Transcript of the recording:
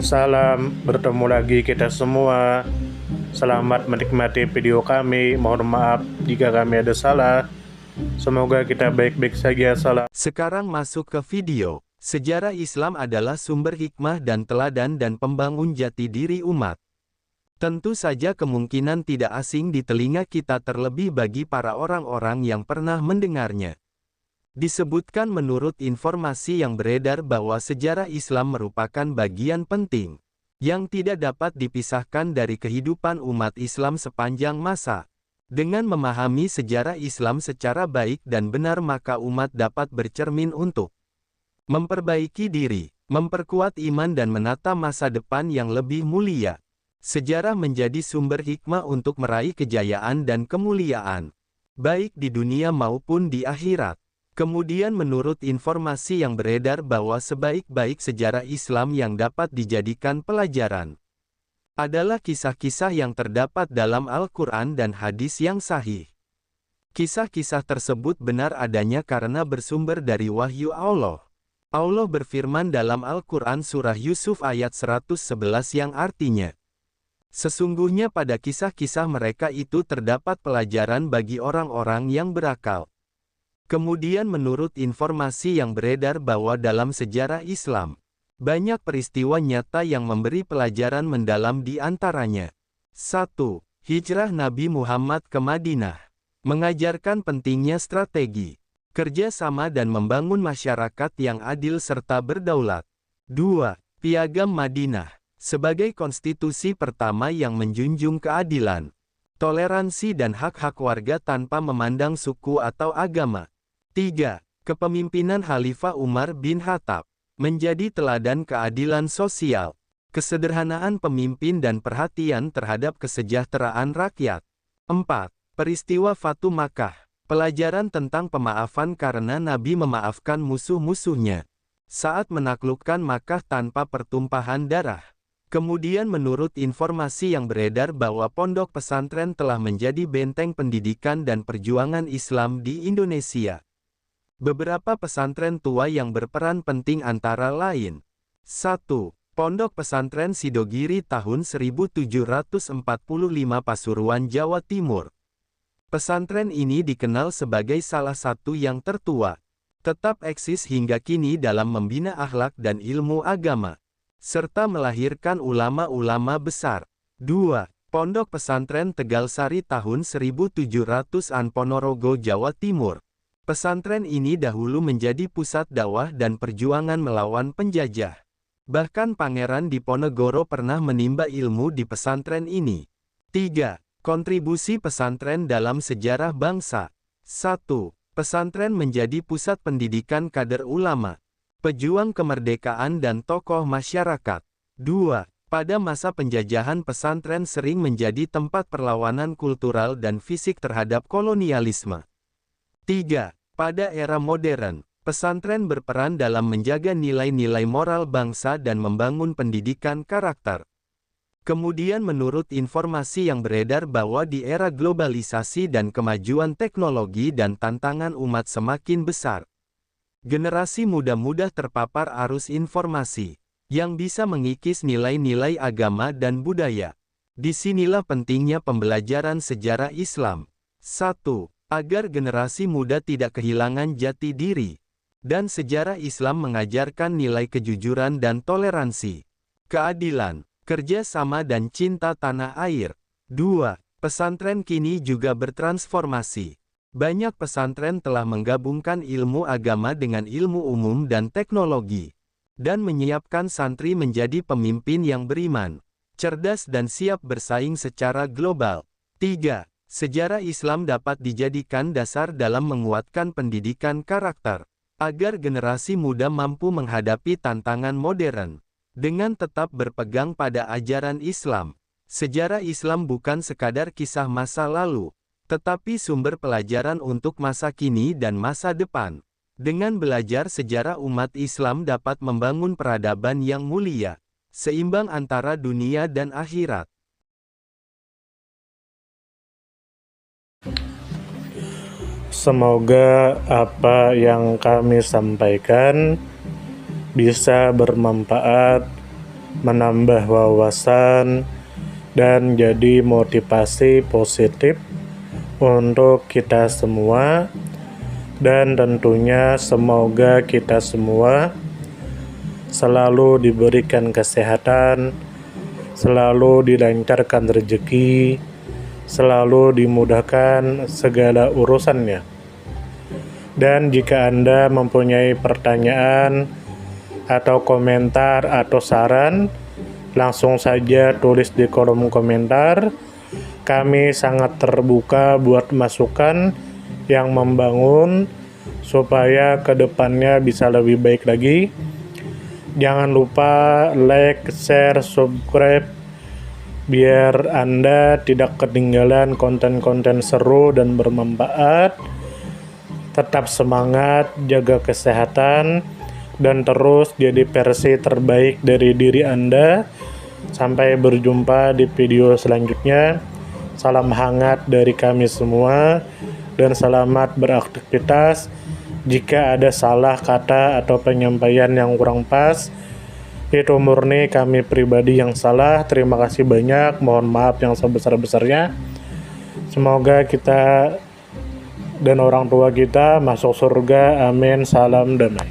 Salam, bertemu lagi kita semua. Selamat menikmati video kami. Mohon maaf jika kami ada salah. Semoga kita baik-baik saja. Salam. Sekarang masuk ke video. Sejarah Islam adalah sumber hikmah dan teladan dan pembangun jati diri umat. Tentu saja kemungkinan tidak asing di telinga kita, terlebih bagi para orang-orang yang pernah mendengarnya. Disebutkan menurut informasi yang beredar bahwa sejarah Islam merupakan bagian penting yang tidak dapat dipisahkan dari kehidupan umat Islam sepanjang masa. Dengan memahami sejarah Islam secara baik dan benar, maka umat dapat bercermin untuk memperbaiki diri, memperkuat iman dan menata masa depan yang lebih mulia. Sejarah menjadi sumber hikmah untuk meraih kejayaan dan kemuliaan, baik di dunia maupun di akhirat. Kemudian menurut informasi yang beredar bahwa sebaik-baik sejarah Islam yang dapat dijadikan pelajaran adalah kisah-kisah yang terdapat dalam Al-Quran dan hadis yang sahih. Kisah-kisah tersebut benar adanya karena bersumber dari wahyu Allah. Allah berfirman dalam Al-Quran surah Yusuf ayat 111 yang artinya, sesungguhnya pada kisah-kisah mereka itu terdapat pelajaran bagi orang-orang yang berakal. Kemudian menurut informasi yang beredar bahwa dalam sejarah Islam, banyak peristiwa nyata yang memberi pelajaran mendalam, di antaranya 1. Hijrah Nabi Muhammad ke Madinah, mengajarkan pentingnya strategi, kerjasama dan membangun masyarakat yang adil serta berdaulat. 2. Piagam Madinah, sebagai konstitusi pertama yang menjunjung keadilan, toleransi dan hak-hak warga tanpa memandang suku atau agama. 3. Kepemimpinan Khalifah Umar bin Khattab, menjadi teladan keadilan sosial, kesederhanaan pemimpin dan perhatian terhadap kesejahteraan rakyat. 4. Peristiwa Fatu Makkah, pelajaran tentang pemaafan karena Nabi memaafkan musuh-musuhnya saat menaklukkan Makkah tanpa pertumpahan darah. Kemudian menurut informasi yang beredar bahwa pondok pesantren telah menjadi benteng pendidikan dan perjuangan Islam di Indonesia. Beberapa pesantren tua yang berperan penting antara lain: 1. Pondok Pesantren Sidogiri tahun 1745 Pasuruan, Jawa Timur. Pesantren ini dikenal sebagai salah satu yang tertua, tetap eksis hingga kini dalam membina akhlak dan ilmu agama, serta melahirkan ulama-ulama besar. 2. Pondok Pesantren Tegal Sari tahun 1700-an Ponorogo, Jawa Timur. Pesantren ini dahulu menjadi pusat dakwah dan perjuangan melawan penjajah. Bahkan Pangeran Diponegoro pernah menimba ilmu di pesantren ini. 3. Kontribusi pesantren dalam sejarah bangsa. 1. Pesantren menjadi pusat pendidikan kader ulama, pejuang kemerdekaan dan tokoh masyarakat. 2. Pada masa penjajahan, pesantren sering menjadi tempat perlawanan kultural dan fisik terhadap kolonialisme. 3. Pada era modern, pesantren berperan dalam menjaga nilai-nilai moral bangsa dan membangun pendidikan karakter. Kemudian menurut informasi yang beredar bahwa di era globalisasi dan kemajuan teknologi dan tantangan umat semakin besar, generasi muda mudah terpapar arus informasi yang bisa mengikis nilai-nilai agama dan budaya. Disinilah pentingnya pembelajaran sejarah Islam. 1. Agar generasi muda tidak kehilangan jati diri. Dan sejarah Islam mengajarkan nilai kejujuran dan toleransi, keadilan, kerjasama dan cinta tanah air. 2. Pesantren kini juga bertransformasi. Banyak pesantren telah menggabungkan ilmu agama dengan ilmu umum dan teknologi, dan menyiapkan santri menjadi pemimpin yang beriman, cerdas dan siap bersaing secara global. 3. Sejarah Islam dapat dijadikan dasar dalam menguatkan pendidikan karakter, agar generasi muda mampu menghadapi tantangan modern, dengan tetap berpegang pada ajaran Islam. Sejarah Islam bukan sekadar kisah masa lalu, tetapi sumber pelajaran untuk masa kini dan masa depan. Dengan belajar sejarah, umat Islam dapat membangun peradaban yang mulia, seimbang antara dunia dan akhirat. Semoga apa yang kami sampaikan bisa bermanfaat menambah wawasan, dan jadi motivasi positif untuk kita semua. Dan tentunya semoga kita semua selalu diberikan kesehatan, selalu dilancarkan rezeki, selalu dimudahkan segala urusannya. Dan jika Anda mempunyai pertanyaan atau komentar atau saran, langsung saja tulis di kolom komentar. Kami sangat terbuka buat masukan yang membangun supaya kedepannya bisa lebih baik lagi. Jangan lupa like, share, subscribe biar Anda tidak ketinggalan konten-konten seru dan bermanfaat. Tetap semangat, jaga kesehatan, dan terus jadi versi terbaik dari diri Anda. Sampai berjumpa di video selanjutnya. Salam hangat dari kami semua dan selamat beraktivitas. Jika ada salah kata atau penyampaian yang kurang pas, itu murni kami pribadi yang salah. Terima kasih banyak, mohon maaf yang sebesar-besarnya. Semoga kita dan orang tua kita masuk surga, amin, salam damai.